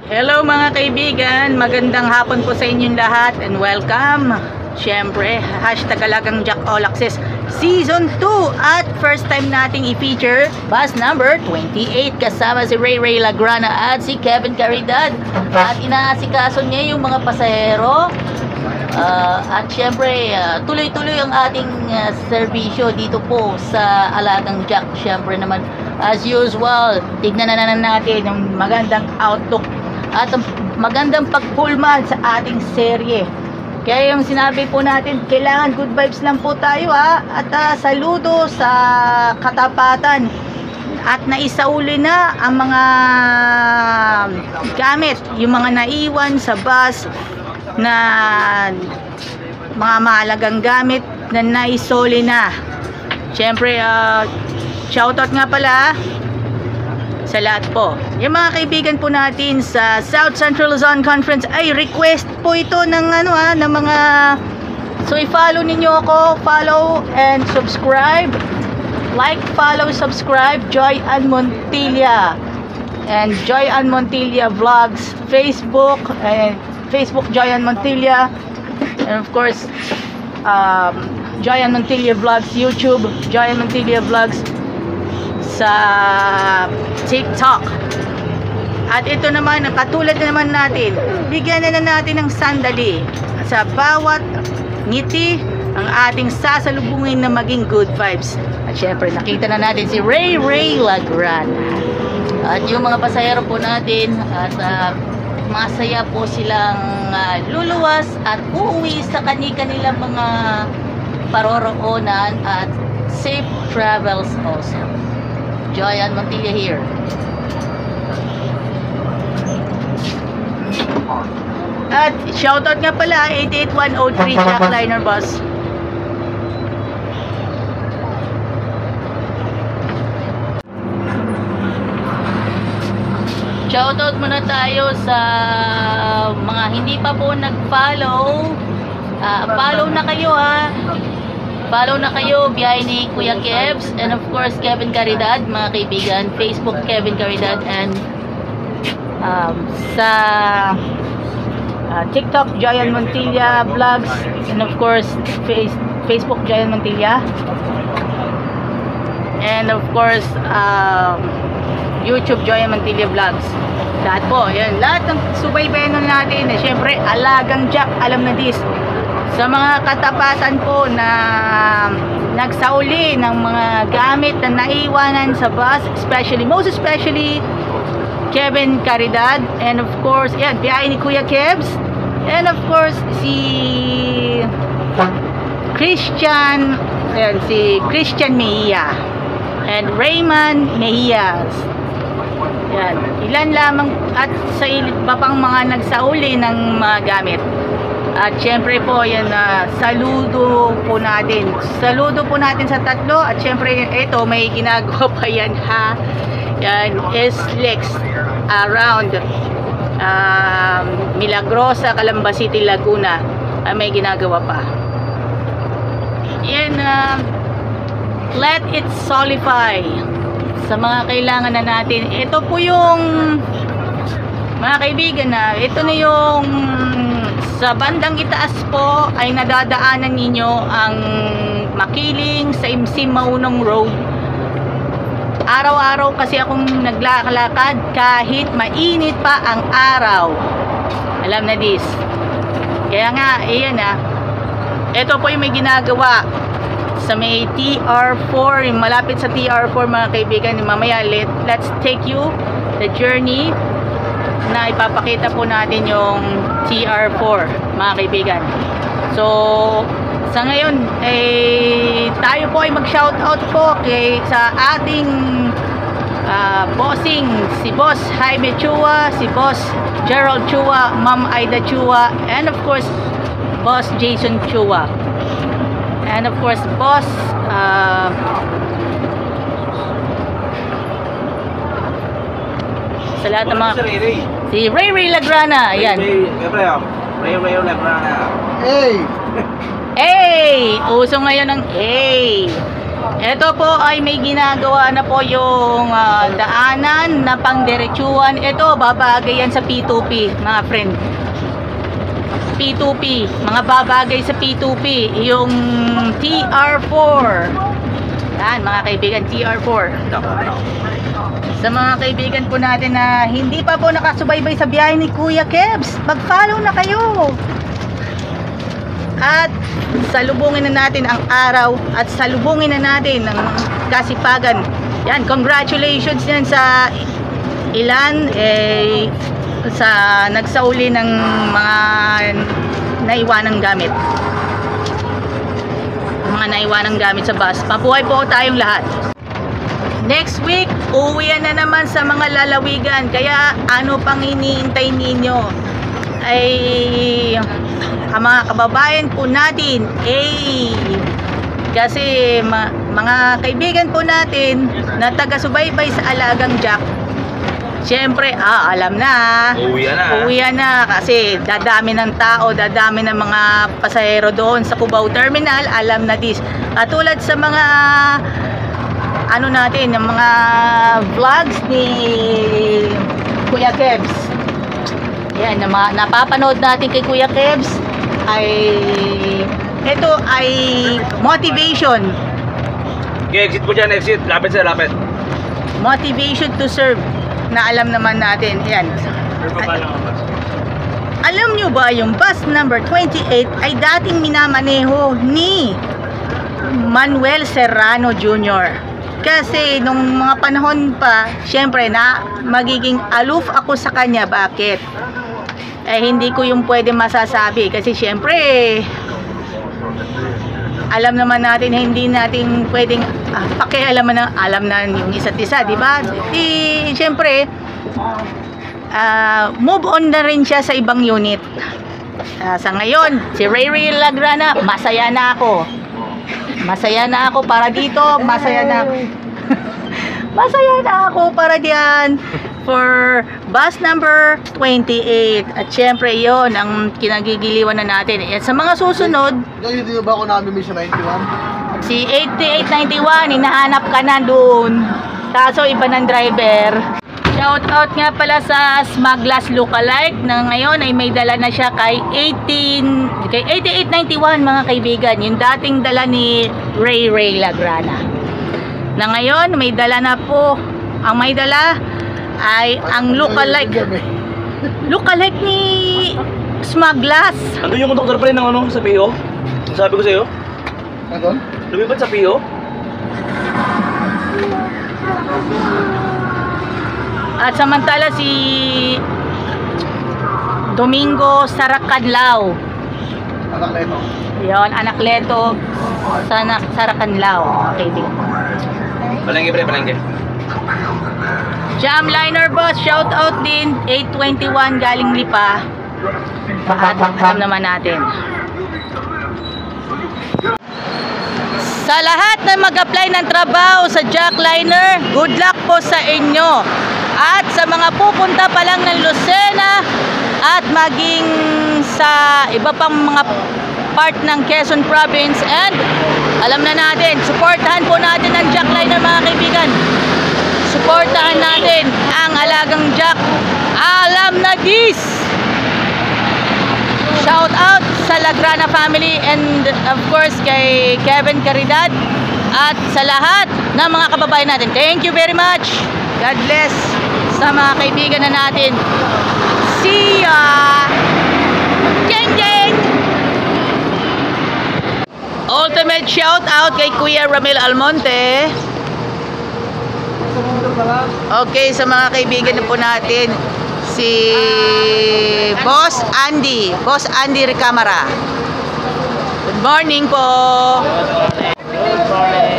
Hello mga kaibigan, magandang hapon po sa inyong lahat and welcome. Siyempre, hashtag Alagang Jack All Access Season 2 at first time nating i-feature bus number 28 kasama si Ray Lagrana at si Kevin Caridad at inaasikaso niya yung mga pasahero at siyempre tuloy-tuloy ang ating serbisyo dito po sa Alagang Jack. Siyempre naman as usual, tignan na natin yung magandang outlook at magandang pagpulman sa ating serye. Kaya yung sinabi po natin, kailangan good vibes lang po tayo at saludo sa katapatan at naisauli na ang mga gamit, yung mga naiwan sa bus na mga mahalagang gamit na naisoli na. Siyempre shoutout nga pala sa lahat po. Yung mga kaibigan po natin sa South Central Luzon Conference ay request po ito ng ng mga, so i-follow ninyo ako, follow and subscribe, like, follow, subscribe Joy Ann Montilla and Joy Ann Montilla Vlogs Facebook and Facebook Joy Ann Montilla, and of course Joy Ann Montilla Vlogs YouTube, Joy Ann Montilla Vlogs sa TikTok. At ito naman, katulad na naman natin, bigyan na natin ng sandali sa bawat ngiti ang ating sasalubungin na maging good vibes. At syempre, nakita na natin si Ray Lagrana at yung mga pasahero po natin at masaya po silang luluwas at uuwi sa kanilang mga paroroonan at safe travels also. Joy Ann Montilla here. At shoutout nga pala 88103 Jackliner Bus. Shoutout muna tayo sa mga hindi pa po nag-follow. Follow na kayo Follow na kayo, biyahe ni Kuya Kebs and of course Kevin Caridad, mga kaibigan. Facebook Kevin Caridad and sa TikTok Joy Ann Montilla Vlogs and of course Facebook Joy Ann Montilla and of course YouTube Joy Ann Montilla Vlogs. Lahat po, yan, lahat ng subaybayan natin syempre Alagang Jack, alam na this. Sa mga katapatan po na nagsauli ng mga gamit na naiwanan sa bus, most especially Kevin Caridad and of course, yan, biyahe ni Kuya Kebs and of course si Christian Mejia and Raymond Mejias. Yan, ilan lamang at sa iba pang mga nagsauli ng mga gamit. At syempre po, yan, saludo po natin. Saludo po natin sa tatlo. At syempre, ito, may ginagawa pa yan, Yan, SLEX around Milagrosa, Calamba City, Laguna. May ginagawa pa. Yan, let it solidify sa mga kailangan na natin. Ito po yung, mga kaibigan, ito na yung sa bandang itaas po ay nadadaanan ninyo ang Makiling sa Imsim Maunong Road. Araw-araw kasi akong naglalakad kahit mainit pa ang araw. Alam na this. Kaya nga, ayan ito po yung may ginagawa sa may TR4, yung malapit sa TR4 mga kaibigan. Mamaya let's take you the journey na ipapakita po natin yung TR4 mga kaibigan. So sa ngayon tayo po ay mag-shoutout po sa ating bossing, si Boss Jaime Chua, si Boss Gerald Chua, Ma'am Aida Chua, and of course Boss Jason Chua, and of course Boss sa lahat ng mga si Ray Lagrana. Ayan, Ray Lagrana. uso ngayon ng Ito po ay may ginagawa na po yung daanan na pangdiretsuhan. Ito, babagay yan sa P2P, mga friend. P2P, mga babagay sa P2P, yung TR4. Yan, mga kaibigan, TR4. Sa mga kaibigan po natin na hindi pa po nakasubaybay sa biyahe ni Kuya Kebs, mag-follow na kayo. At salubungin na natin ang araw at salubungin na natin ang kasipagan. Yan, congratulations yan sa ilan sa nagsauli ng mga naiwanang gamit. Mga naiwanang gamit sa bus. Mabuhay po tayong lahat. Next week, uwian na naman sa mga lalawigan. Kaya ano pang iniintay ninyo? Ay ang mga kababayan po natin kasi mga kaibigan po natin na taga-subaybay sa Alagang Jack, syempre alam na uwian na kasi dadami ng tao, dadami ng mga pasahero doon sa Cubao Terminal. Alam na this, katulad sa mga ano natin, yung mga vlogs ni Kuya Kebs. Yan, napapanood natin kay Kuya Kebs ito ay motivation. Okay, exit po dyan, exit. Lapit sir, lapit. Motivation to serve na alam naman natin. Yan. Alam nyo ba yung bus number 28 ay dating minamaneho ni Manuel Serrano Jr. Kasi nung mga panahon pa, syempre na magiging aloof ako sa kanya. Bakit? Hindi ko yung pwede masasabi kasi syempre alam naman natin hindi natin pwedeng pakialaman ng alam na yung isa't isa, di ba? Syempre move on na rin siya sa ibang unit. Sa ngayon, si Ray Lagrana, masaya na ako. Masaya na ako para dito, masaya na ako. Masaya na ako para diyan for bus number 28. At syempre yon ang kinagigiliwan na natin. At sa mga susunod, hindi ba ako namin sa 91? si 8891, hinahanap ka na doon. Kaso iba ng driver. Shout out nga pala sa Smaglas Lookalike na ngayon ay may dala na siya kay 8891, mga kaibigan. Yung dating dala ni Ray Lagrana. Na ngayon may dala na po. Ang may dala ay ang lookalike ni Smaglas. Ano yung doktor pa rin ng ano sa PO? Sabi ko sa'yo? Ano? Lumipat sa PO? At samantala si Domingo Saracanlao. Anak Leto. Yon, anak Leto Saracanlao. Okay, din. Palengke pre, palengke. Jamliner Boss, shout out din. 821 galing Lipa. At alam naman natin. Sa lahat na mag-apply ng trabaho sa Jackliner, good luck po sa inyo. At sa mga pupunta pa lang ng Lucena at maging sa iba pang mga part ng Quezon Province, and alam na natin, supportahan po natin ang Jackliner, mga kaibigan. Supportahan natin ang Alagang Jack. Alam na this! Shout out sa Lagrana family and of course kay Kevin Caridad at sa lahat ng mga kababayan natin. Thank you very much. God bless sa mga kaibigan na natin. See ya! Jeng jeng! Ultimate shout out kay Kuya Ramil Almonte. Okay, sa mga kaibigan na po natin, si Boss Andy Recamara. Good morning po. Good morning.